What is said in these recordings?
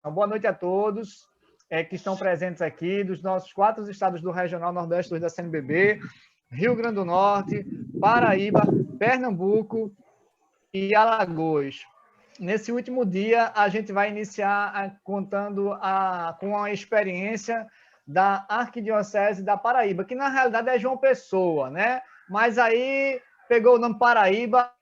Boa noite a todos que estão presentes aqui, dos nossos 4 estados do Regional Nordeste da CNBB, Rio Grande do Norte, Paraíba, Pernambuco e Alagoas. Nesse último dia, a gente vai iniciar contando com a experiência da Arquidiocese da Paraíba, que na realidade é João Pessoa, né? Mas aí pegou o nome Paraíba.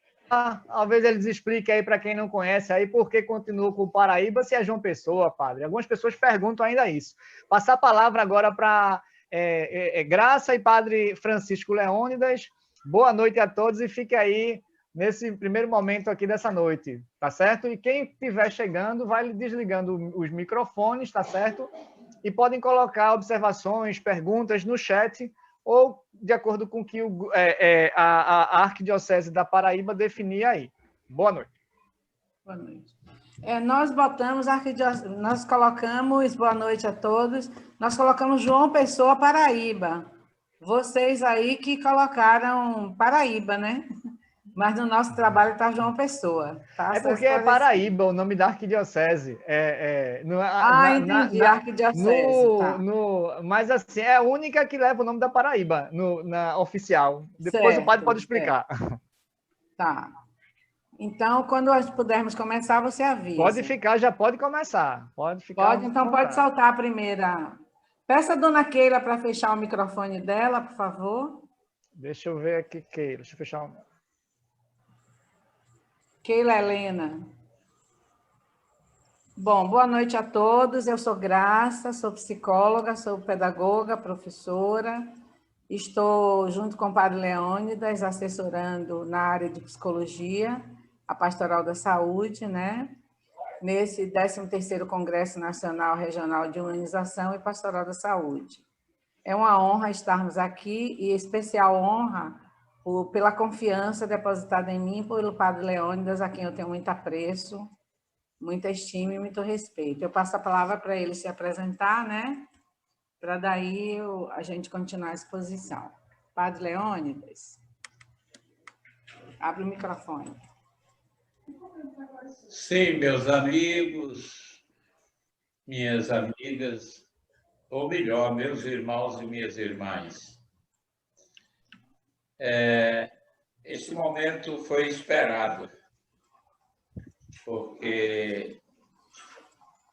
Talvez eles expliquem aí para quem não conhece aí por que continuou com o Paraíba se é João Pessoa, padre. Algumas pessoas perguntam ainda isso. Passar a palavra agora para Graça e padre Francisco Leônidas. Boa noite a todos e fique aí nesse primeiro momento aqui dessa noite, tá certo? E quem estiver chegando vai desligando os microfones, tá certo? E podem colocar observações, perguntas no chat ou de acordo com o que a Arquidiocese da Paraíba definir aí. Boa noite. Boa noite. Nós colocamos, boa noite a todos, nós colocamos João Pessoa, Paraíba. Vocês aí que colocaram Paraíba, né? Mas no nosso trabalho está João Pessoa. Tá? É porque é Paraíba o nome da arquidiocese. Entendi, arquidiocese. Mas assim, é a única que leva o nome da Paraíba na oficial. Depois certo, o padre pode explicar. Certo. Tá. Então, quando nós pudermos começar, você avisa. Pode ficar, já pode começar. Pode ficar. Pode, então pode soltar a primeira. Peça a dona Keila para fechar o microfone dela, por favor. Deixa eu ver aqui, Keila. Deixa eu fechar o... Keila Helena. Bom, boa noite a todos. Eu sou Graça, sou psicóloga, sou pedagoga, professora. Estou junto com o padre Leônidas, assessorando na área de psicologia, a Pastoral da Saúde, né? Nesse 13º Congresso Nacional Regional de Humanização e Pastoral da Saúde. É uma honra estarmos aqui e especial honra pela confiança depositada em mim pelo padre Leônidas, a quem eu tenho muito apreço, muita estima e muito respeito. Eu passo a palavra para ele se apresentar, né? Para daí a gente continuar a exposição. Padre Leônidas, abre o microfone. Sim, meus amigos, minhas amigas, ou melhor, meus irmãos e minhas irmãs. Esse momento foi esperado, porque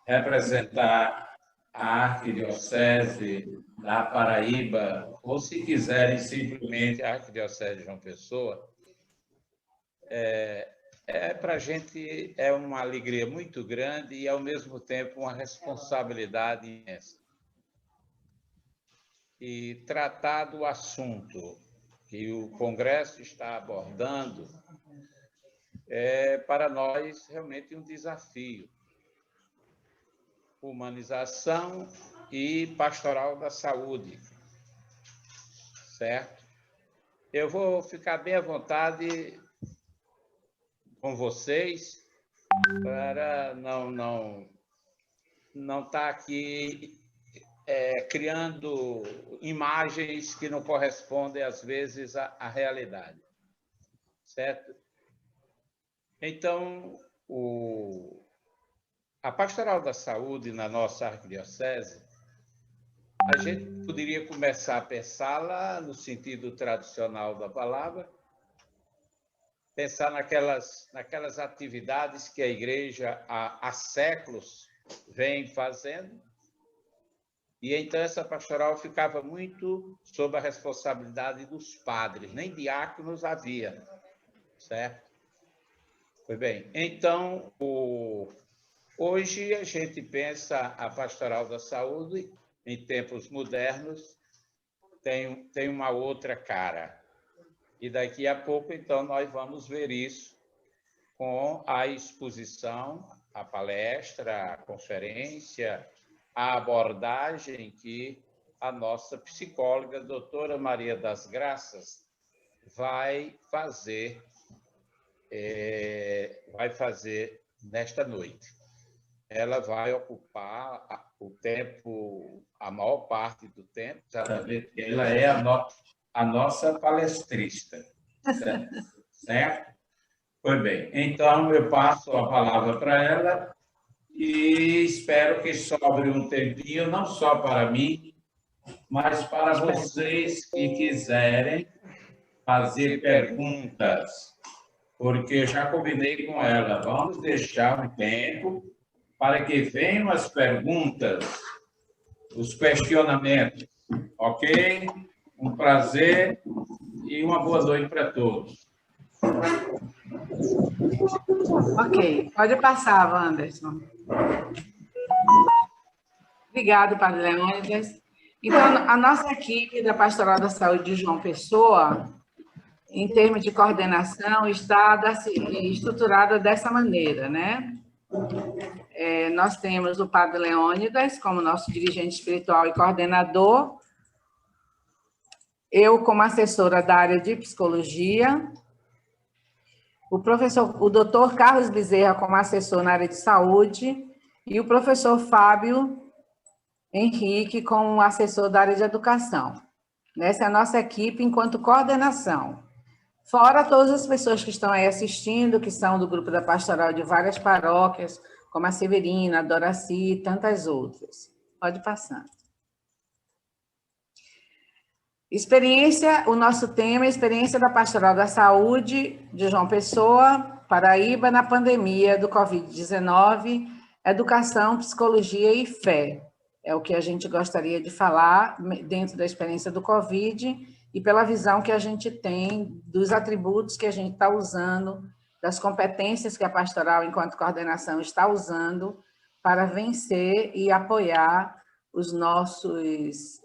representar a Arquidiocese da Paraíba, ou se quiserem simplesmente a Arquidiocese de João Pessoa, para a gente é uma alegria muito grande e, ao mesmo tempo, uma responsabilidade imensa. E tratar do assunto que o Congresso está abordando é, para nós, realmente um desafio. Humanização e pastoral da saúde, certo? Eu vou ficar bem à vontade com vocês para não estar aqui criando imagens que não correspondem, às vezes, à realidade, certo? Então, a pastoral da saúde na nossa arquidiocese, a gente poderia começar a pensá-la no sentido tradicional da palavra, pensar naquelas atividades que a igreja há séculos vem fazendo, e então essa pastoral ficava muito sob a responsabilidade dos padres, nem diáconos havia, certo? Pois bem, então, hoje a gente pensa a pastoral da saúde, em tempos modernos, tem uma outra cara. E daqui a pouco, então, nós vamos ver isso com a exposição, a palestra, a conferência, a abordagem que a nossa psicóloga, doutora Maria das Graças, vai fazer nesta noite. Ela vai ocupar o tempo, a maior parte do tempo, exatamente, ela é a nossa palestrista, certo? Pois bem, então eu passo a palavra para ela e espero que sobre um tempinho, não só para mim, mas para vocês que quiserem fazer perguntas, porque já combinei com ela, vamos deixar um tempo para que venham as perguntas, os questionamentos, ok? Um prazer e uma boa noite para todos. Ok, pode passar, Wanderson. Obrigado, Padre Leônidas. Então, a nossa equipe da Pastoral da Saúde de João Pessoa, em termos de coordenação, está estruturada dessa maneira, né? Nós temos o Padre Leônidas como nosso dirigente espiritual e coordenador, eu como assessora da área de psicologia, o doutor Carlos Bezerra como assessor na área de saúde e o professor Fábio Henrique como assessor da área de educação. Essa é a nossa equipe enquanto coordenação. Fora todas as pessoas que estão aí assistindo, que são do grupo da pastoral de várias paróquias, como a Severina, a Doraci e tantas outras. Pode passar. Experiência, o nosso tema é a experiência da Pastoral da Saúde de João Pessoa, Paraíba, na pandemia do Covid-19, educação, psicologia e fé. É o que a gente gostaria de falar dentro da experiência do Covid e pela visão que a gente tem dos atributos que a gente está usando, das competências que a pastoral, enquanto coordenação, está usando para vencer e apoiar os nossos...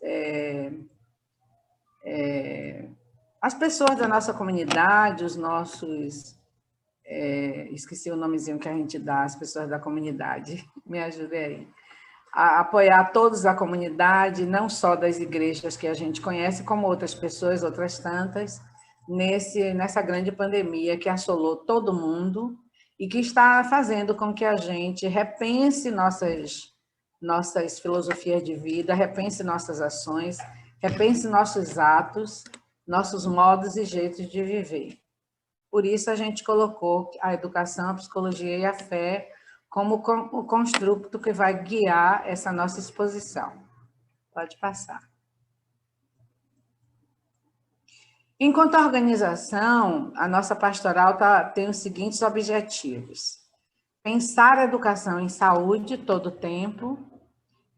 as pessoas da nossa comunidade, os nossos... esqueci o nomezinho que a gente dá às pessoas da comunidade. Me ajude aí. A apoiar todos da comunidade, não só das igrejas que a gente conhece, como outras pessoas, outras tantas, nessa grande pandemia que assolou todo mundo e que está fazendo com que a gente repense nossas filosofias de vida, repense nossas ações, repense nossos atos, nossos modos e jeitos de viver. Por isso, a gente colocou a educação, a psicologia e a fé como o construto que vai guiar essa nossa exposição. Pode passar. Enquanto organização, a nossa pastoral tem os seguintes objetivos: pensar a educação em saúde todo o tempo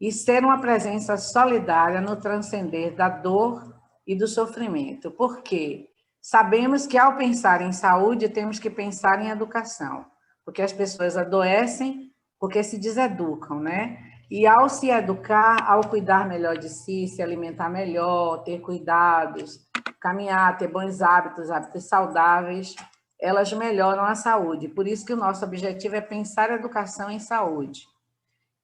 e ser uma presença solidária no transcender da dor e do sofrimento. Por quê? Sabemos que, ao pensar em saúde, temos que pensar em educação, porque as pessoas adoecem porque se deseducam, né? E ao se educar, ao cuidar melhor de si, se alimentar melhor, ter cuidados, caminhar, ter bons hábitos, hábitos saudáveis, elas melhoram a saúde. Por isso que o nosso objetivo é pensar a educação em saúde.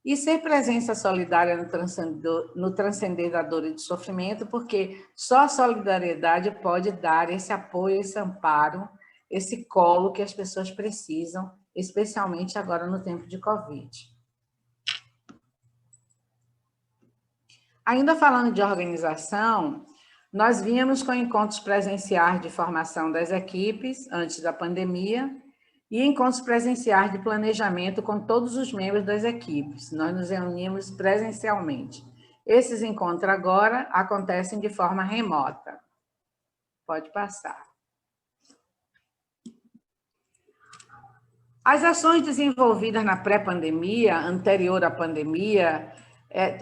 E ser presença solidária no transcender da dor e do sofrimento, porque só a solidariedade pode dar esse apoio, esse amparo, esse colo que as pessoas precisam, especialmente agora no tempo de Covid. Ainda falando de organização, nós vínhamos com encontros presenciais de formação das equipes antes da pandemia e encontros presenciais de planejamento com todos os membros das equipes. Nós nos reunimos presencialmente. Esses encontros agora acontecem de forma remota. Pode passar. As ações desenvolvidas na pré-pandemia, anterior à pandemia,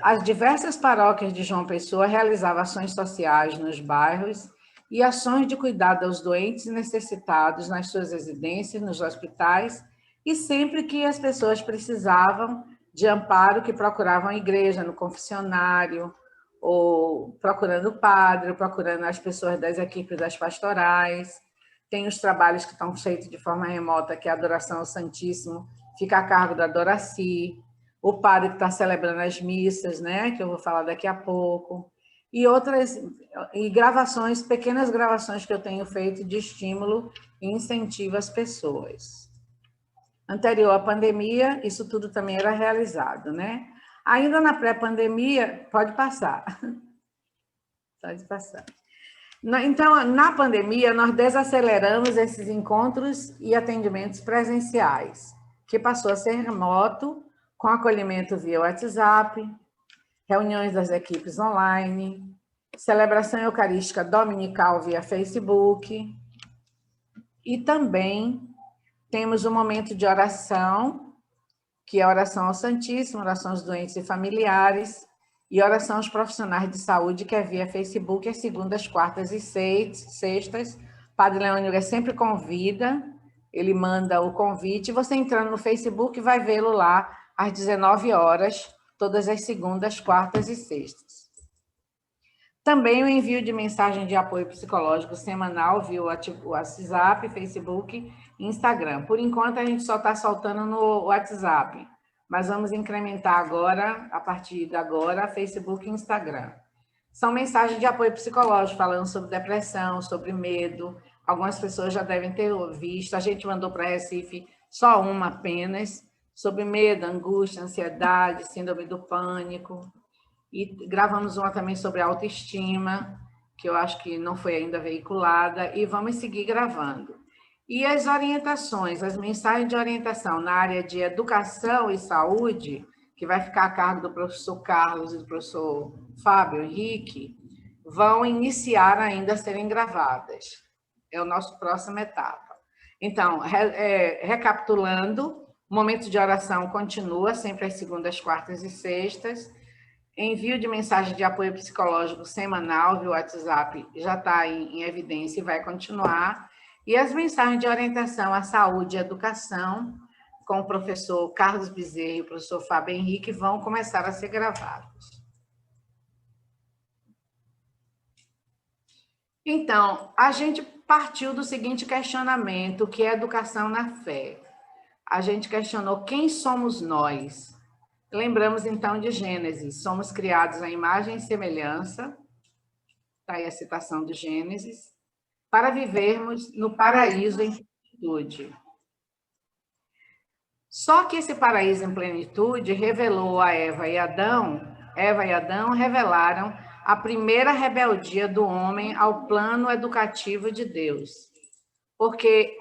as diversas paróquias de João Pessoa realizavam ações sociais nos bairros e ações de cuidado aos doentes e necessitados nas suas residências, nos hospitais, e sempre que as pessoas precisavam de amparo, que procuravam a igreja, no confessionário, ou procurando o padre, ou procurando as pessoas das equipes das pastorais. Tem os trabalhos que estão feitos de forma remota, que é a adoração ao Santíssimo, fica a cargo da Doraci, o padre que está celebrando as missas, né, que eu vou falar daqui a pouco, e outras, e gravações, pequenas gravações que eu tenho feito de estímulo e incentivo às pessoas. Anterior à pandemia, isso tudo também era realizado, né? Ainda na pré-pandemia, pode passar. Pode passar. Então, na pandemia, nós desaceleramos esses encontros e atendimentos presenciais, que passou a ser remoto, com acolhimento via WhatsApp, reuniões das equipes online, celebração eucarística dominical via Facebook, e também temos um momento de oração, que é a oração ao Santíssimo, oração aos doentes e familiares, e oração aos profissionais de saúde, que é via Facebook, às segundas, quartas e sextas. Padre Leônio sempre convida, ele manda o convite, você entrando no Facebook vai vê-lo lá às 19 horas, todas as segundas, quartas e sextas. Também o envio de mensagem de apoio psicológico semanal via WhatsApp, Facebook e Instagram. Por enquanto, a gente só está soltando no WhatsApp, mas vamos incrementar agora, a partir de agora, Facebook e Instagram. São mensagens de apoio psicológico, falando sobre depressão, sobre medo. Algumas pessoas já devem ter visto. A gente mandou para Recife só uma apenas, sobre medo, angústia, ansiedade, síndrome do pânico. E gravamos uma também sobre autoestima, que eu acho que não foi ainda veiculada, e vamos seguir gravando. E as orientações, as mensagens de orientação na área de educação e saúde, que vai ficar a cargo do professor Carlos e do professor Fábio Henrique, vão iniciar ainda a serem gravadas. É a nossa próxima etapa. Então, recapitulando, o momento de oração continua, sempre às segundas, quartas e sextas. Envio de mensagem de apoio psicológico semanal via WhatsApp já está em evidência e vai continuar. E as mensagens de orientação à saúde e educação, com o professor Carlos Bezerra e o professor Fábio Henrique, vão começar a ser gravados. Então, a gente partiu do seguinte questionamento, que é educação na fé. A gente questionou quem somos nós. Lembramos, então, de Gênesis. Somos criados à imagem e semelhança, está aí a citação de Gênesis, para vivermos no paraíso em plenitude. Só que esse paraíso em plenitude revelou a Eva e Adão revelaram a primeira rebeldia do homem ao plano educativo de Deus. Porque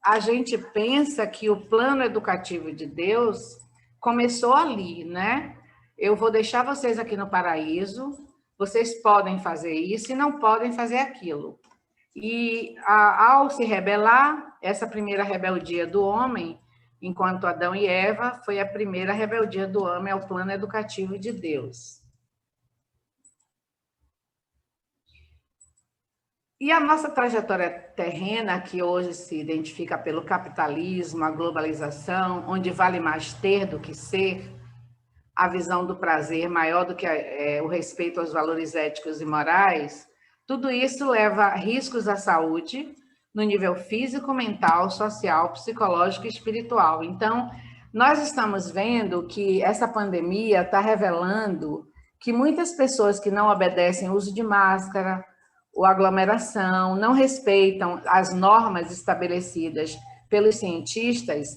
a gente pensa que o plano educativo de Deus começou ali, né? Eu vou deixar vocês aqui no paraíso, vocês podem fazer isso e não podem fazer aquilo. E ao se rebelar, essa primeira rebeldia do homem, enquanto Adão e Eva, foi a primeira rebeldia do homem ao plano educativo de Deus. E a nossa trajetória terrena, que hoje se identifica pelo capitalismo, a globalização, onde vale mais ter do que ser, a visão do prazer maior do que o respeito aos valores éticos e morais, tudo isso leva a riscos à saúde, no nível físico, mental, social, psicológico e espiritual. Então, nós estamos vendo que essa pandemia está revelando que muitas pessoas que não obedecem o uso de máscara, ou aglomeração, não respeitam as normas estabelecidas pelos cientistas,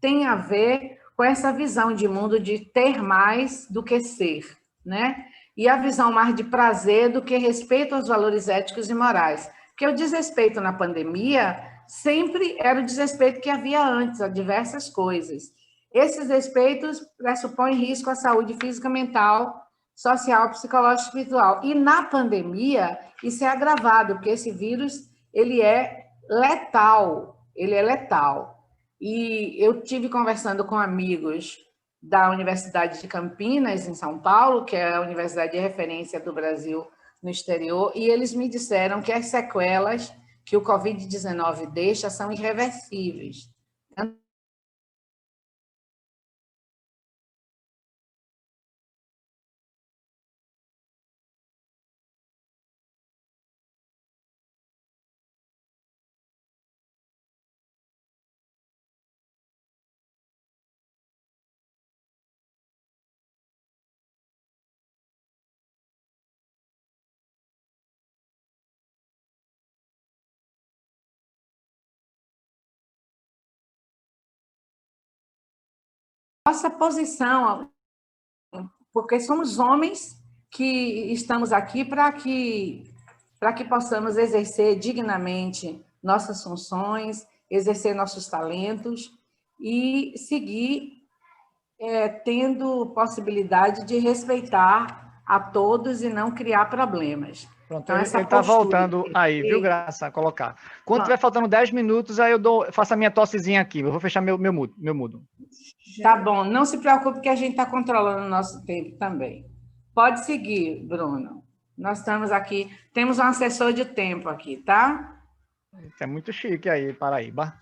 tem a ver com essa visão de mundo de ter mais do que ser, né? E a visão mais de prazer do que respeito aos valores éticos e morais. Porque o desrespeito na pandemia sempre era o desrespeito que havia antes a diversas coisas. Esses respeitos pressupõem risco à saúde física, mental, social, psicológica e espiritual. E na pandemia, isso é agravado, porque esse vírus, ele é letal. E eu tive conversando com amigos da Universidade de Campinas, em São Paulo, que é a universidade de referência do Brasil no exterior, e eles me disseram que as sequelas que o Covid-19 deixa são irreversíveis. Nossa posição, porque somos homens que estamos aqui para que possamos exercer dignamente nossas funções, exercer nossos talentos e seguir tendo possibilidade de respeitar a todos e não criar problemas. Pronto, Então, ele essa está postura voltando de aí, viu, respeito. Graça, a colocar. Quando Pronto. tiver faltando 10 minutos, aí eu faço a minha tossezinha aqui. Eu vou fechar meu mudo. Tá bom, não se preocupe que a gente está controlando o nosso tempo também. Pode seguir, Bruno. Nós estamos aqui, temos um assessor de tempo aqui, tá? Isso é muito chique aí, Paraíba.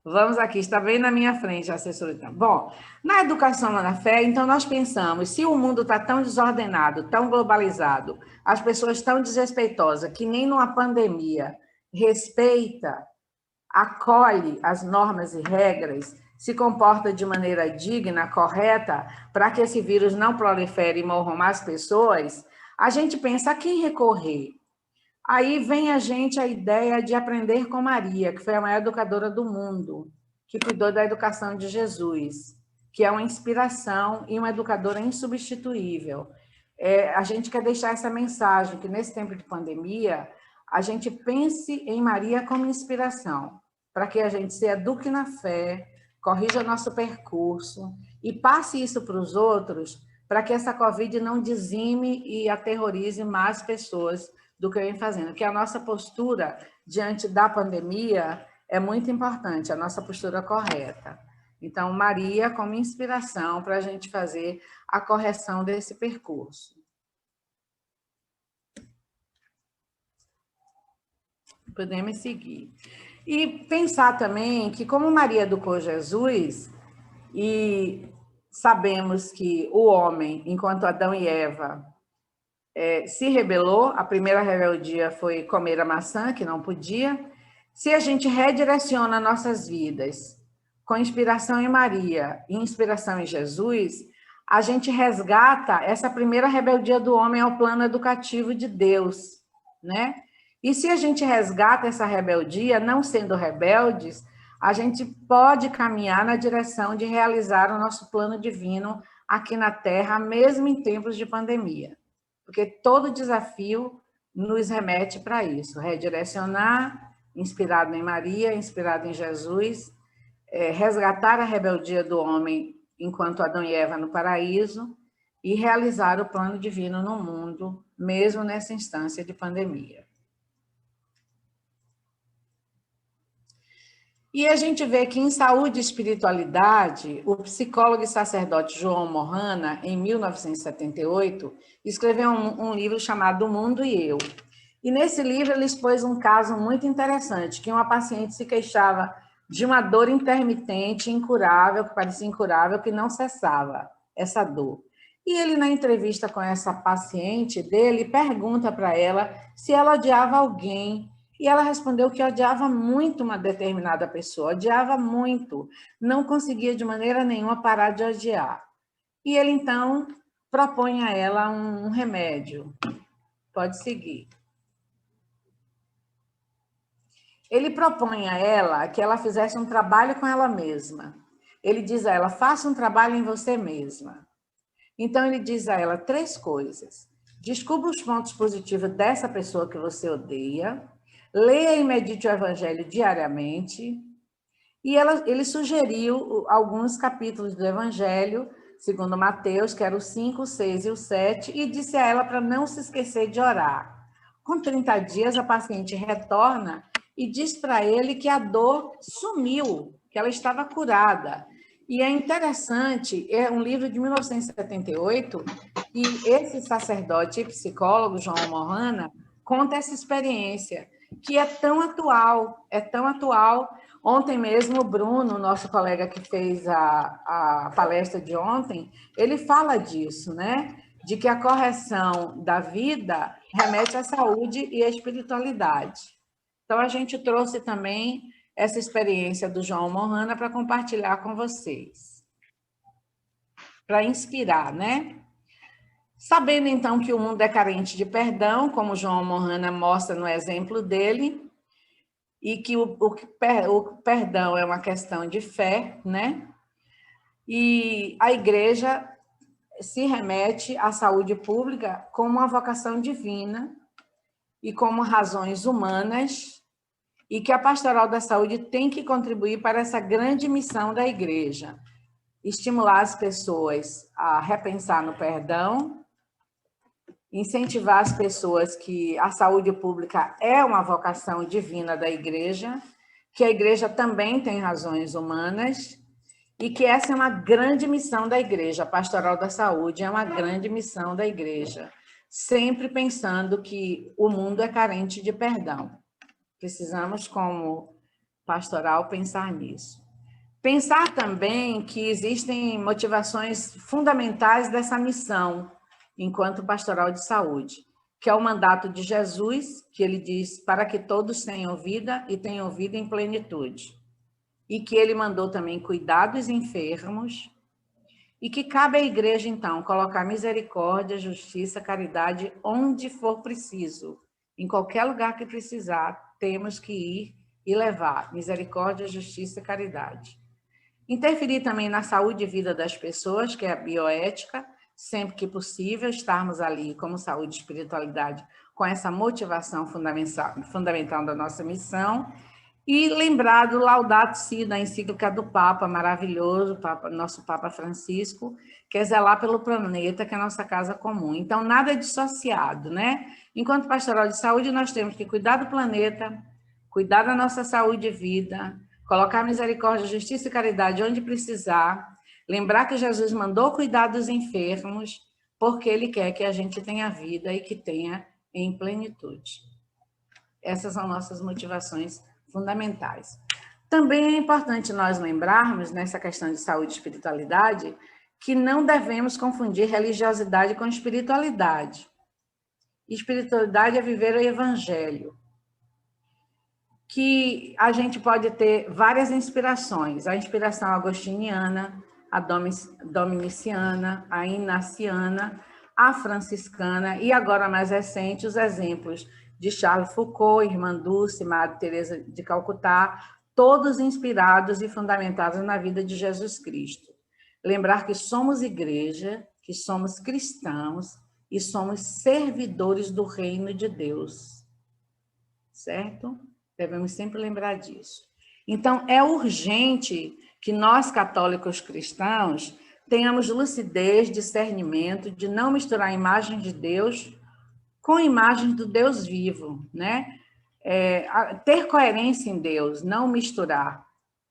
Vamos aqui, está bem na minha frente, assessor de tempo. Bom, na educação na fé, então nós pensamos, se o mundo está tão desordenado, tão globalizado, as pessoas tão desrespeitosas, que nem numa pandemia respeita, acolhe as normas e regras, se comporta de maneira digna, correta, para que esse vírus não prolifere e morram mais pessoas, a gente pensa a quem recorrer. Aí vem a ideia de aprender com Maria, que foi a maior educadora do mundo, que cuidou da educação de Jesus, que é uma inspiração e uma educadora insubstituível. A gente quer deixar essa mensagem, que nesse tempo de pandemia, a gente pense em Maria como inspiração, para que a gente se eduque na fé, corrija nosso percurso e passe isso para os outros, para que essa Covid não dizime e aterrorize mais pessoas do que eu venho fazendo, que a nossa postura diante da pandemia é muito importante, a nossa postura correta. Então, Maria como inspiração para a gente fazer a correção desse percurso. Podemos seguir. E pensar também que, como Maria educou Jesus, e sabemos que o homem, enquanto Adão e Eva, se rebelou, a primeira rebeldia foi comer a maçã, que não podia. Se a gente redireciona nossas vidas com inspiração em Maria e inspiração em Jesus, a gente resgata essa primeira rebeldia do homem ao plano educativo de Deus, né? E se a gente resgata essa rebeldia, não sendo rebeldes, a gente pode caminhar na direção de realizar o nosso plano divino aqui na Terra, mesmo em tempos de pandemia. Porque todo desafio nos remete para isso, redirecionar, inspirado em Maria, inspirado em Jesus, resgatar a rebeldia do homem enquanto Adão e Eva no paraíso e realizar o plano divino no mundo, mesmo nessa instância de pandemia. E a gente vê que em Saúde e Espiritualidade, o psicólogo e sacerdote João Mohana, em 1978, escreveu um livro chamado O Mundo e Eu. E nesse livro ele expôs um caso muito interessante, que uma paciente se queixava de uma dor intermitente, incurável, que parecia incurável, que não cessava essa dor. E ele, na entrevista com essa paciente dele, pergunta para ela se ela odiava alguém. E ela respondeu que odiava muito uma determinada pessoa, odiava muito, não conseguia de maneira nenhuma parar de odiar. E ele, então, propõe a ela um remédio. Pode seguir. Ele propõe a ela que ela fizesse um trabalho com ela mesma. Ele diz a ela, faça um trabalho em você mesma. Então, ele diz a ela 3 coisas. Descubra os pontos positivos dessa pessoa que você odeia, leia e medite o Evangelho diariamente. E ele sugeriu alguns capítulos do Evangelho, segundo Mateus, que eram o 5, o 6 e o 7, e disse a ela para não se esquecer de orar. Com 30 dias, a paciente retorna e diz para ele que a dor sumiu, que ela estava curada. E é interessante, é um livro de 1978, e esse sacerdote e psicólogo, João Mohana, conta essa experiência, que é tão atual. Ontem mesmo, o Bruno, nosso colega que fez a palestra de ontem, ele fala disso, né? De que a correção da vida remete à saúde e à espiritualidade. Então, a gente trouxe também essa experiência do João Mohana para compartilhar com vocês, para inspirar, né? Sabendo, então, que o mundo é carente de perdão, como João Mohana mostra no exemplo dele, e que o perdão é uma questão de fé, né? E a igreja se remete à saúde pública como uma vocação divina e como razões humanas, e que a pastoral da saúde tem que contribuir para essa grande missão da igreja. estimular as pessoas a repensar no perdão, incentivar as pessoas que a saúde pública é uma vocação divina da igreja, que a igreja também tem razões humanas e que essa é uma grande missão da igreja. A pastoral da saúde é uma grande missão da igreja, sempre pensando que o mundo é carente de perdão. Precisamos, como pastoral, pensar nisso. Pensar também que existem motivações fundamentais dessa missão, enquanto pastoral de saúde, que é o mandato de Jesus, que ele diz para que todos tenham vida e tenham vida em plenitude. E que ele mandou também cuidar dos enfermos, e que cabe à igreja, então, colocar misericórdia, justiça, caridade onde for preciso. Em qualquer lugar que precisar, temos que ir e levar misericórdia, justiça e caridade. Interferir também na saúde e vida das pessoas, que é a bioética, sempre que possível, estarmos ali como saúde e espiritualidade, com essa motivação fundamental da nossa missão, e lembrar do Laudato Si, da encíclica do Papa, maravilhoso, nosso Papa Francisco, que é zelar pelo planeta, que é a nossa casa comum. Então, nada é dissociado, né? Enquanto pastoral de saúde, nós temos que cuidar do planeta, cuidar da nossa saúde e vida, colocar misericórdia, justiça e caridade onde precisar, lembrar que Jesus mandou cuidar dos enfermos, porque ele quer que a gente tenha vida e que tenha em plenitude. Essas são nossas motivações fundamentais. Também é importante nós lembrarmos, nessa questão de saúde e espiritualidade, que não devemos confundir religiosidade com espiritualidade. Espiritualidade é viver o evangelho, que a gente pode ter várias inspirações, a inspiração agostiniana, a dominiciana, a inaciana, a franciscana e agora mais recente os exemplos de Charles Foucault, Irmã Dulce, Madre Teresa de Calcutá, todos inspirados e fundamentados na vida de Jesus Cristo. Lembrar que somos igreja, que somos cristãos e somos servidores do reino de Deus, certo? Devemos sempre lembrar disso. Então, é urgente que nós, católicos cristãos, tenhamos lucidez, discernimento, de não misturar a imagem de Deus com imagens do Deus vivo, né? Ter coerência em Deus, não misturar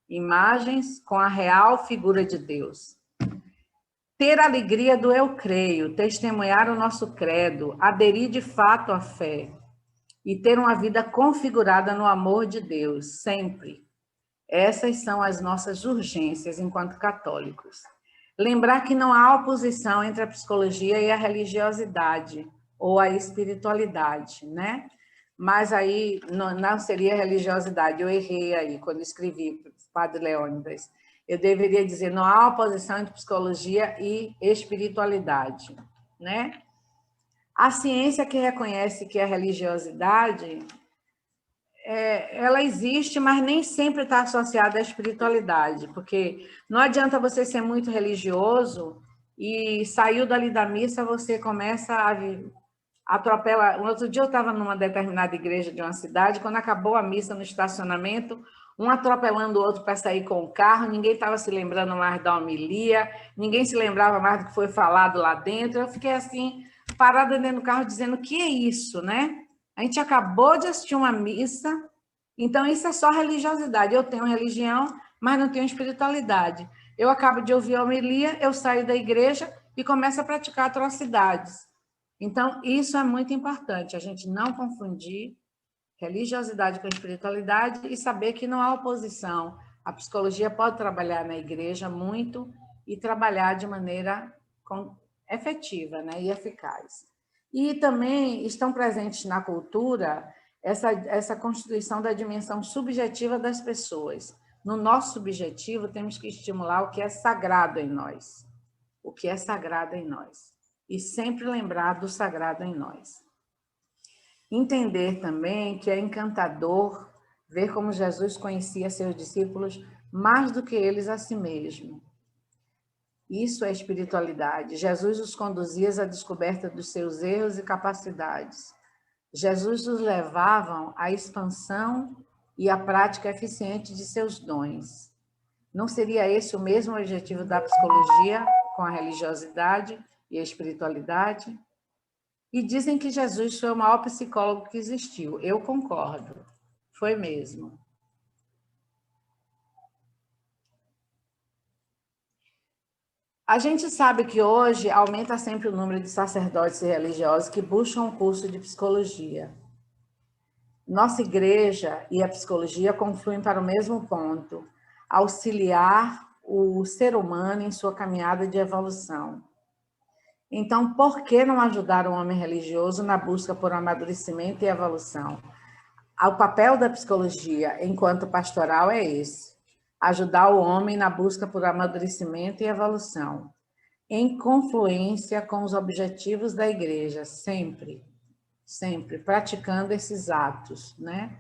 imagens com a real figura de Deus. Ter alegria do eu creio, testemunhar o nosso credo, aderir de fato à fé e ter uma vida configurada no amor de Deus, sempre. Essas são as nossas urgências enquanto católicos. Lembrar que não há oposição entre a psicologia e a religiosidade, ou a espiritualidade, né? Mas aí não seria religiosidade, eu errei aí quando escrevi para o Padre Leônidas. Eu deveria dizer, não há oposição entre psicologia e espiritualidade, né? A ciência que reconhece que a religiosidade, ela existe, mas nem sempre está associada à espiritualidade, porque não adianta você ser muito religioso e saiu dali da missa, você começa a atropela. Um outro dia eu estava numa determinada igreja de uma cidade, quando acabou a missa no estacionamento, um atropelando o outro para sair com o carro, ninguém estava se lembrando mais da homilia, ninguém se lembrava mais do que foi falado lá dentro. Eu fiquei assim, parada dentro do carro, dizendo, que é isso, né? A gente acabou de assistir uma missa, então isso é só religiosidade. Eu tenho religião, mas não tenho espiritualidade. Eu acabo de ouvir a homilia, eu saio da igreja e começo a praticar atrocidades. Então, isso é muito importante, a gente não confundir religiosidade com espiritualidade e saber que não há oposição. A psicologia pode trabalhar na igreja muito e trabalhar de maneira efetiva, né, e eficaz. E também estão presentes na cultura essa constituição da dimensão subjetiva das pessoas. No nosso subjetivo, temos que estimular o que é sagrado em nós. O que é sagrado em nós. E sempre lembrar do sagrado em nós. Entender também que é encantador ver como Jesus conhecia seus discípulos mais do que eles a si mesmo. Isso é espiritualidade. Jesus os conduzia à descoberta dos seus erros e capacidades. Jesus os levava à expansão e à prática eficiente de seus dons. Não seria esse o mesmo objetivo da psicologia com a religiosidade e a espiritualidade? E dizem que Jesus foi o maior psicólogo que existiu. Eu concordo. Foi mesmo. A gente sabe que hoje aumenta sempre o número de sacerdotes e religiosos que buscam um curso de psicologia. Nossa igreja e a psicologia confluem para o mesmo ponto: auxiliar o ser humano em sua caminhada de evolução. Então, por que não ajudar o homem religioso na busca por amadurecimento e evolução? O papel da psicologia, enquanto pastoral, é esse: ajudar o homem na busca por amadurecimento e evolução, em confluência com os objetivos da igreja, sempre praticando esses atos, né?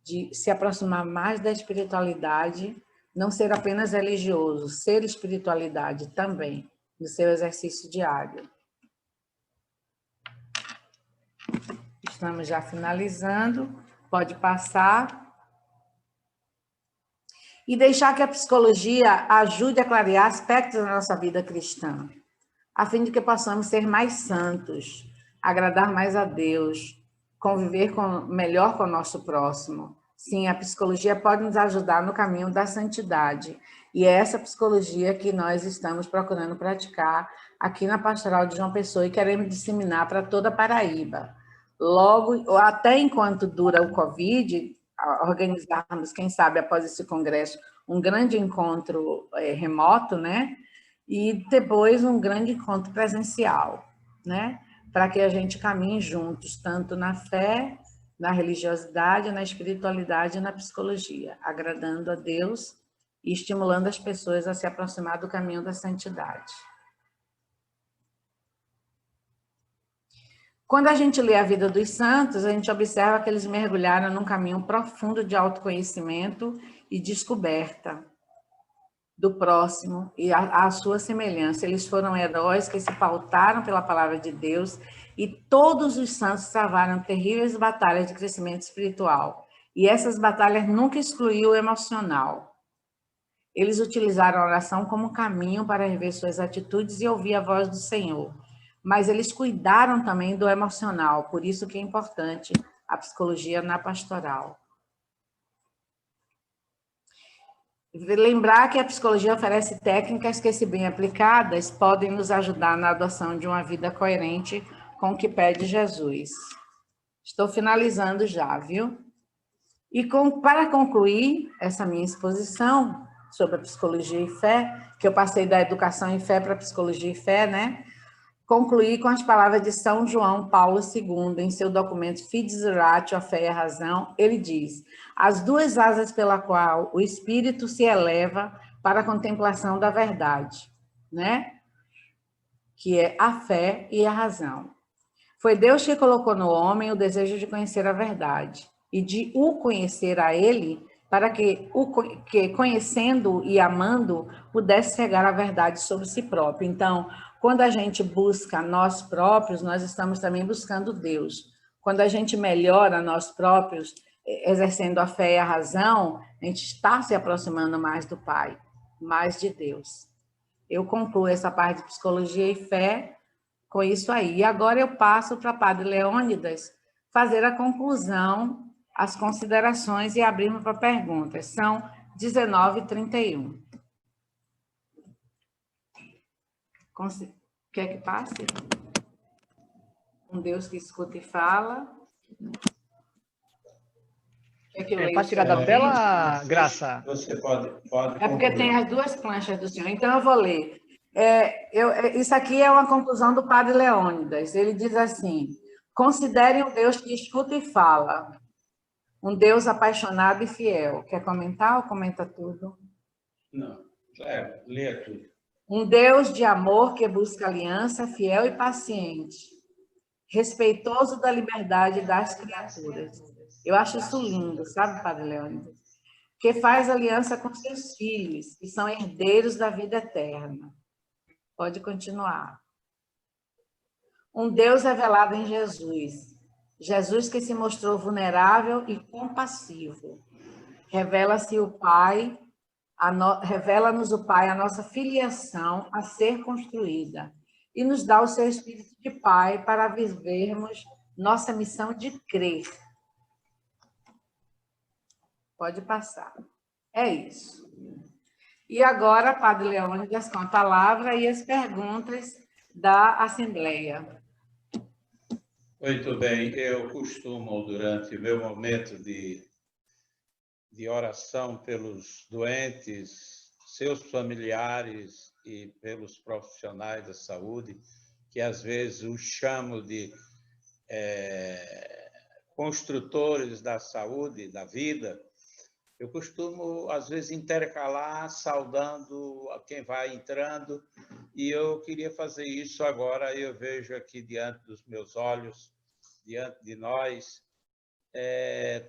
De se aproximar mais da espiritualidade, não ser apenas religioso, ser espiritualidade também, no seu exercício diário. Estamos já finalizando, pode passar. E deixar que a psicologia ajude a clarear aspectos da nossa vida cristã, a fim de que possamos ser mais santos, agradar mais a Deus, conviver melhor com o nosso próximo. Sim, a psicologia pode nos ajudar no caminho da santidade. E é essa psicologia que nós estamos procurando praticar aqui na Pastoral de João Pessoa e queremos disseminar para toda a Paraíba. Logo, até enquanto dura o Covid, organizarmos, quem sabe, após esse congresso, um grande encontro remoto, né? E depois um grande encontro presencial, né? Para que a gente caminhe juntos, tanto na fé, na religiosidade, na espiritualidade e na psicologia, agradando a Deus e estimulando as pessoas a se aproximar do caminho da santidade. Quando a gente lê a vida dos santos, a gente observa que eles mergulharam num caminho profundo de autoconhecimento e descoberta do próximo e a sua semelhança. Eles foram heróis que se pautaram pela palavra de Deus e todos os santos travaram terríveis batalhas de crescimento espiritual. E essas batalhas nunca excluíram o emocional. Eles utilizaram a oração como caminho para rever suas atitudes e ouvir a voz do Senhor. Mas eles cuidaram também do emocional, por isso que é importante a psicologia na pastoral. Lembrar que a psicologia oferece técnicas que, se bem aplicadas, podem nos ajudar na adoção de uma vida coerente com o que pede Jesus. Estou finalizando já, viu? E para concluir essa minha exposição sobre a psicologia e fé, que eu passei da educação e fé para a psicologia e fé, né? Concluí com as palavras de São João Paulo II, em seu documento Fides Ratio, a fé e a razão. Ele diz: as duas asas pela qual o espírito se eleva para a contemplação da verdade, né? Que é a fé e a razão. Foi Deus que colocou no homem o desejo de conhecer a verdade e de o conhecer a ele, para que, conhecendo e amando, pudesse chegar à verdade sobre si próprio. Então, quando a gente busca nós próprios, nós estamos também buscando Deus. Quando a gente melhora nós próprios, exercendo a fé e a razão, a gente está se aproximando mais do Pai, mais de Deus. Eu concluo essa parte de psicologia e fé com isso aí. E agora eu passo para o Padre Leônidas fazer a conclusão, as considerações e abrirmos para perguntas. São 19h31. Quer que passe? Um Deus que escuta e fala. Quer que eu leia? Pode tirar da tela, Graça? Você pode É porque tem as duas planchas do senhor. Então, eu vou ler. Isso aqui é uma conclusão do Padre Leônidas. Ele diz assim: considere um Deus que escuta e fala. Um Deus apaixonado e fiel. Quer comentar ou comenta tudo? Não, lê tudo. Um Deus de amor que busca aliança, fiel e paciente, respeitoso da liberdade das criaturas. Eu acho isso lindo, sabe, Padre Leônidas? Que faz aliança com seus filhos, que são herdeiros da vida eterna. Pode continuar. Um Deus revelado em Jesus. Jesus que se mostrou vulnerável e compassivo. Revela-se o Pai, Revela-nos o Pai a nossa filiação a ser construída e nos dá o seu espírito de Pai para vivermos nossa missão de crer. Pode passar. É isso. E agora, Padre Leônidas, com a palavra e as perguntas da Assembleia. Muito bem. Eu costumo, durante o meu momento de oração pelos doentes, seus familiares e pelos profissionais da saúde, que às vezes os chamo de construtores da saúde, da vida, eu costumo, às vezes, intercalar, saudando a quem vai entrando, e eu queria fazer isso agora. Eu vejo aqui diante dos meus olhos, diante de nós,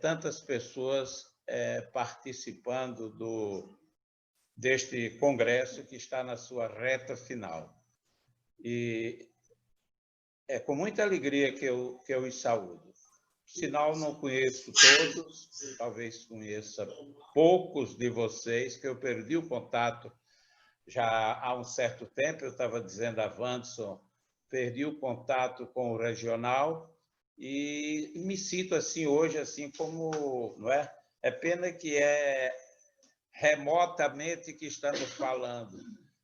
tantas pessoas participando deste congresso que está na sua reta final. E é com muita alegria que eu os saúdo. Sinal, não conheço todos, talvez conheça poucos de vocês, que eu perdi o contato já há um certo tempo. Eu estava dizendo a Wanderson, perdi o contato com o regional e me sinto assim hoje, assim como, não é? É pena que é remotamente que estamos falando.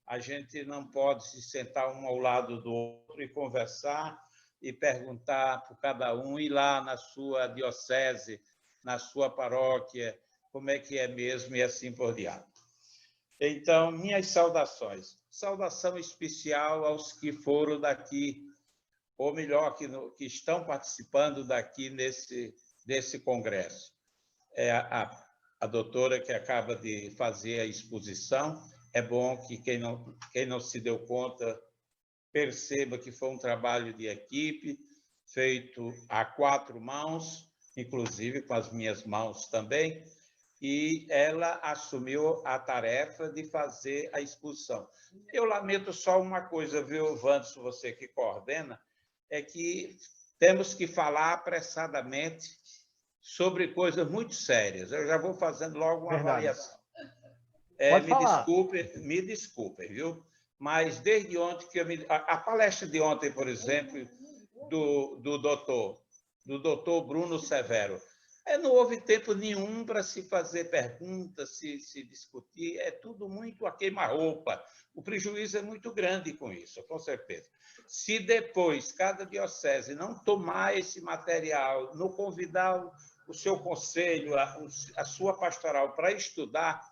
A gente não pode se sentar um ao lado do outro e conversar e perguntar para cada um, ir lá na sua diocese, na sua paróquia, como é que é mesmo e assim por diante. Então, minhas saudações. Saudação especial aos que foram daqui, ou melhor, que estão participando daqui desse congresso. A doutora que acaba de fazer a exposição, é bom que quem não se deu conta perceba que foi um trabalho de equipe, feito a 4 mãos, inclusive com as minhas mãos também, e ela assumiu a tarefa de fazer a exposição. Eu lamento só uma coisa, viu, Wanderson, você que coordena, é que temos que falar apressadamente sobre coisas muito sérias. Eu já vou fazendo logo uma avaliação. Pode falar. Me desculpem, viu? Mas desde ontem a palestra de ontem, por exemplo, do doutor Bruno Severo, não houve tempo nenhum para se fazer perguntas, se discutir, é tudo muito a queima-roupa. O prejuízo é muito grande com isso, com certeza. Se depois cada diocese não tomar esse material, não convidar o seu conselho, a sua pastoral para estudar,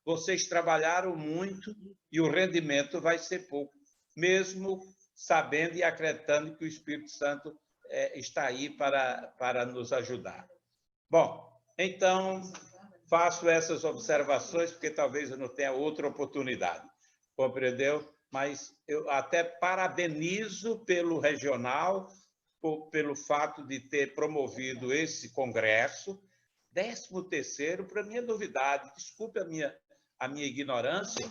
vocês trabalharam muito e o rendimento vai ser pouco, mesmo sabendo e acreditando que o Espírito Santo está aí para nos ajudar. Bom, então, faço essas observações, porque talvez eu não tenha outra oportunidade, compreendeu? Mas eu até parabenizo pelo regional, pelo fato de ter promovido esse congresso. 13º, para mim é novidade, desculpe a minha ignorância,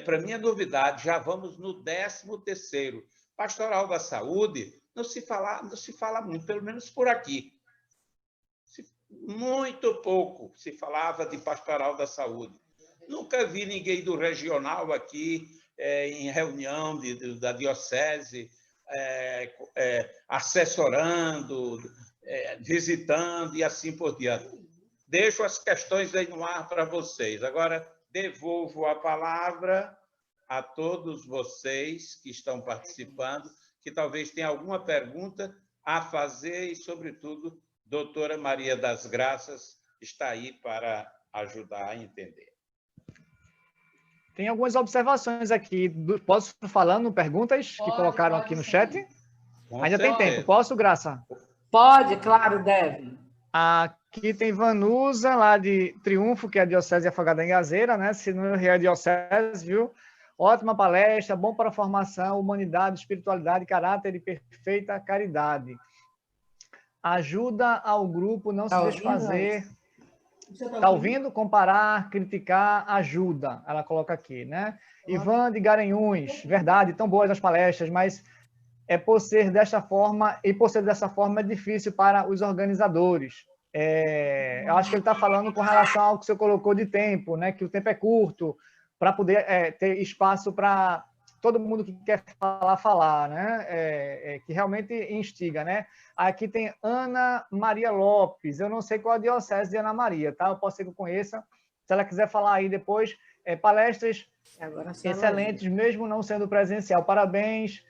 para mim é novidade, já vamos no 13º. Pastoral da Saúde, não se fala muito, pelo menos por aqui. Muito pouco se falava de Pastoral da Saúde. Nunca vi ninguém do regional aqui em reunião da diocese, assessorando, visitando e assim por diante. Deixo as questões aí no ar para vocês. Agora, devolvo a palavra a todos vocês que estão participando, que talvez tenham alguma pergunta a fazer e, sobretudo, doutora Maria das Graças está aí para ajudar a entender. Tem algumas observações aqui. Posso falando perguntas que colocaram aqui no chat? Ainda tem tempo. Posso, Graça? Pode, claro, deve. Aqui tem Vanusa, lá de Triunfo, que é a Diocese Afogada em Gazeira, né? Se não é a Diocese, viu? Ótima palestra, bom para a formação, humanidade, espiritualidade, caráter e perfeita caridade. Ajuda ao grupo não se desfazer. Está ouvindo? Comparar, criticar, ajuda. Ela coloca aqui, né? Ivan de Garanhuns, verdade, tão boas as palestras, mas por ser dessa forma é difícil para os organizadores. eu acho que ele está falando com relação ao que você colocou de tempo, né? Que o tempo é curto, para poder ter espaço para todo mundo que quer falar, né? Que realmente instiga, né? Aqui tem Ana Maria Lopes, eu não sei qual a diocese de Ana Maria, tá? Eu posso ser que eu conheça. Se ela quiser falar aí depois, palestras excelentes, mesmo não sendo presencial. Parabéns.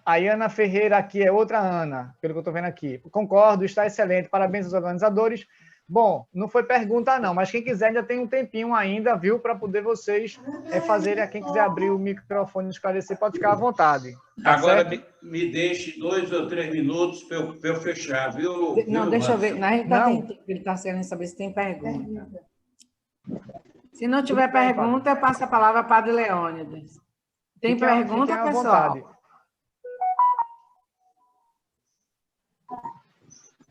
A Ana Ferreira aqui é outra Ana, pelo que eu estou vendo aqui. Concordo, está excelente. Parabéns aos organizadores. Bom, não foi pergunta não, mas quem quiser ainda tem um tempinho ainda, viu, para poder vocês fazerem. Quem quiser abrir o microfone e esclarecer, pode ficar à vontade. Tá. Agora me deixe 2 ou 3 minutos para eu fechar, viu? Não, deixa eu ver. Ele está querendo saber se tem pergunta. Se não tiver pergunta, passa a palavra para o Padre Leônidas. Tem pergunta, pessoal? Vontade.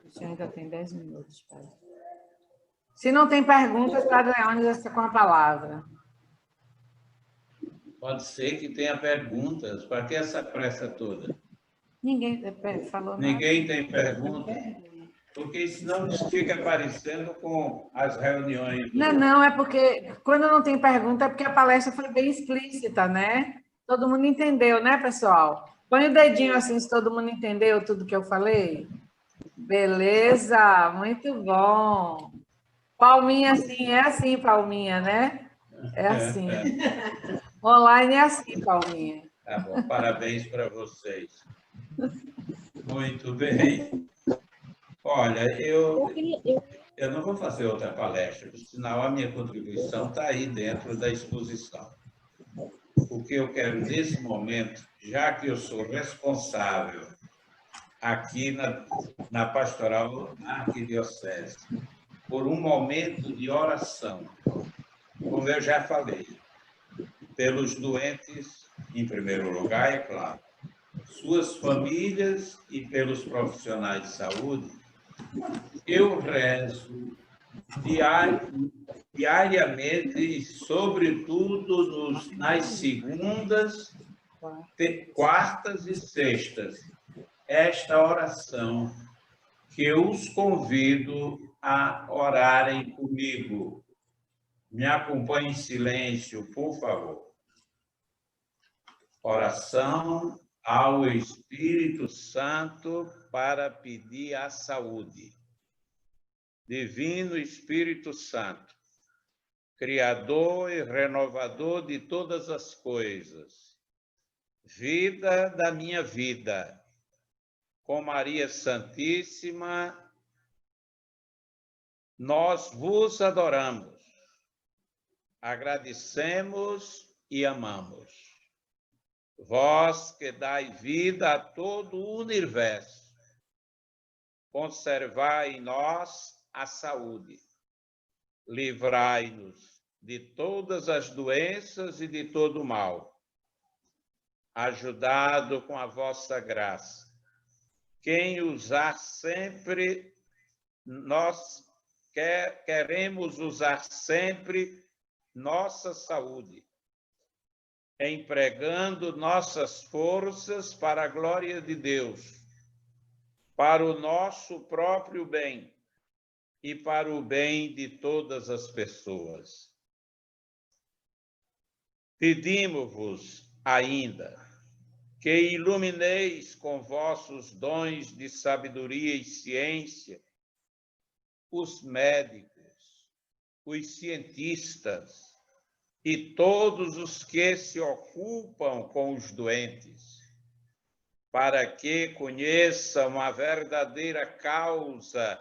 Você ainda tem 10 minutos, Padre. Se não tem perguntas, Padre Leônidas está com a palavra. Pode ser que tenha perguntas. Para que essa pressa toda? Ninguém falou nada. Ninguém tem pergunta? Porque senão fica parecendo com as reuniões. Não, é porque quando não tem pergunta é porque a palestra foi bem explícita, né? Todo mundo entendeu, né, pessoal? Põe o dedinho assim se todo mundo entendeu tudo que eu falei. Beleza, muito bom. Palminha assim, é assim, palminha, né? É assim. Online é assim, palminha. Tá bom, parabéns para vocês. Muito bem. Olha, eu não vou fazer outra palestra, por sinal a minha contribuição está aí dentro da exposição. O que eu quero nesse momento, já que eu sou responsável aqui na pastoral arquidiocese, por um momento de oração, como eu já falei, pelos doentes, em primeiro lugar, é claro, suas famílias e pelos profissionais de saúde, eu rezo diariamente e, sobretudo, nas segundas, quartas e sextas, esta oração que eu os convido a orarem comigo. Me acompanhe em silêncio, por favor. Oração ao Espírito Santo para pedir a saúde. Divino Espírito Santo, Criador e renovador de todas as coisas, vida da minha vida, com Maria Santíssima, nós vos adoramos, agradecemos e amamos. Vós que dai vida a todo o universo, conservai em nós a saúde, livrai-nos de todas as doenças e de todo o mal. Ajudado com a vossa graça, quem usar sempre, nós queremos usar sempre nossa saúde, empregando nossas forças para a glória de Deus, para o nosso próprio bem e para o bem de todas as pessoas. Pedimos-vos ainda que ilumineis com vossos dons de sabedoria e ciência os médicos, os cientistas e todos os que se ocupam com os doentes, para que conheçam a verdadeira causa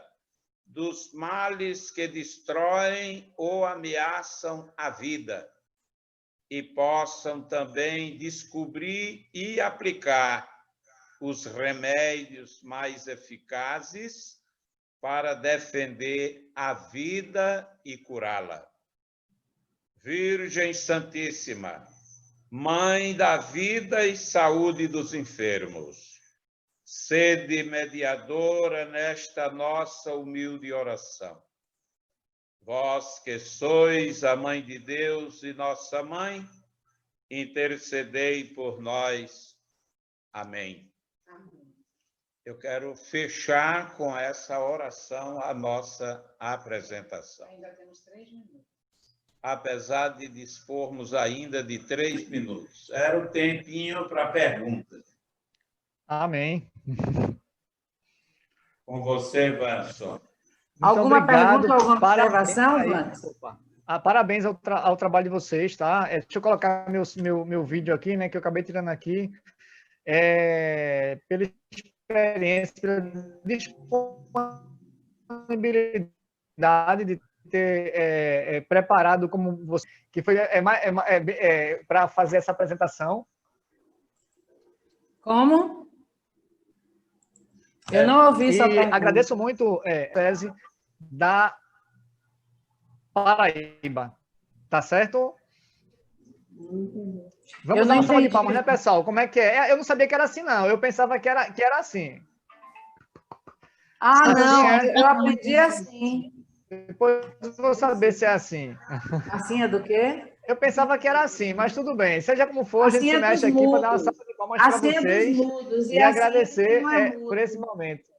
dos males que destroem ou ameaçam a vida e possam também descobrir e aplicar os remédios mais eficazes para defender a vida e curá-la. Virgem Santíssima, Mãe da vida e saúde dos enfermos, sede mediadora nesta nossa humilde oração. Vós que sois a Mãe de Deus e nossa Mãe, intercedei por nós. Amém. eu quero fechar com essa oração a nossa apresentação. Ainda temos 3 minutos. Apesar de dispormos ainda de 3 minutos. Era o tempinho para perguntas. Amém. Com você, Vanson. Alguma pergunta, alguma observação, Vanson? Parabéns ao trabalho de vocês, tá? Deixa eu colocar meu vídeo aqui, né, que eu acabei tirando aqui. Pela experiência, pela disponibilidade de ter preparado como você, que foi para fazer essa apresentação. Como? Eu não ouvi sua pergunta. Agradeço muito tese da Paraíba. Tá certo? Vamos dar uma salva de palmas, né, pessoal? Como é que é? Eu não sabia que era assim, não. Eu pensava que era assim. Ah, não. Eu aprendi assim. Depois eu vou saber se é assim. Assim é do quê? Eu pensava que era assim, mas tudo bem. Seja como for, assim a gente se mexe aqui para dar uma salva de palmas para vocês e agradecer por esse momento.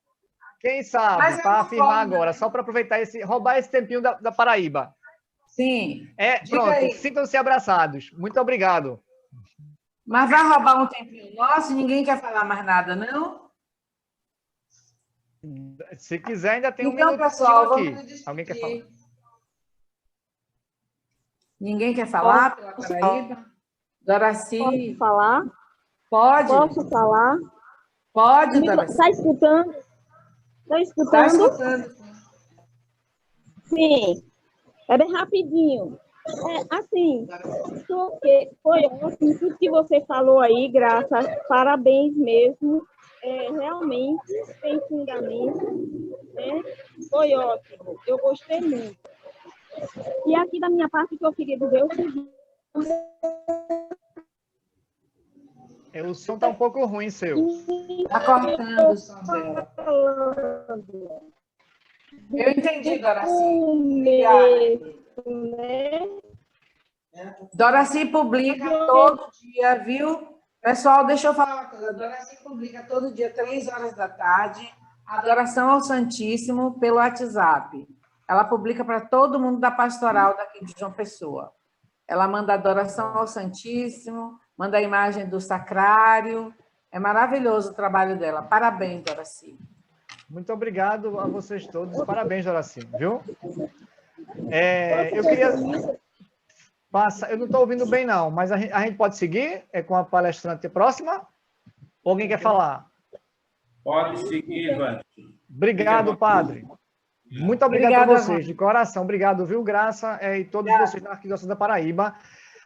Quem sabe, para afirmar agora, só para aproveitar roubar esse tempinho da Paraíba. Sim. Pronto, sintam-se abraçados. Muito obrigado. Mas vai roubar um tempinho nosso? Ninguém quer falar mais nada, não? Se quiser, ainda tem um então, minuto pessoal, aqui. Vamos Alguém quer falar? Ninguém quer falar pela Paraíba? Doraci? Posso falar? Pode? Posso falar? Pode, Doraci. Está escutando? Estou escutando? Está escutando. Sim. É bem rapidinho. Assim, porque foi ótimo tudo que você falou aí, Graça. Parabéns mesmo. Realmente tem fundamento. Foi ótimo. Eu gostei muito. E aqui da minha parte que eu queria dizer o seguinte. O som está um pouco ruim, seu. Está cortando o som dela. Eu entendi, Doraci. Doraci publica todo dia, viu? Pessoal, deixa eu falar uma coisa. A Doraci publica todo dia, 3 horas da tarde, adoração ao Santíssimo pelo WhatsApp. Ela publica para todo mundo da pastoral daqui de João Pessoa. Ela manda adoração ao Santíssimo, manda a imagem do sacrário. É maravilhoso o trabalho dela. Parabéns, Doraci. Muito obrigado a vocês todos. Parabéns, Doraci, viu? Eu queria passar... Eu não estou ouvindo bem, não, mas a gente pode seguir com a palestrante próxima? Ou alguém quer falar? Pode seguir, Ivan. Obrigado, padre. Muito obrigado a vocês, de coração. Obrigado, viu, Graça, e todos vocês da Arquidiocese da Paraíba.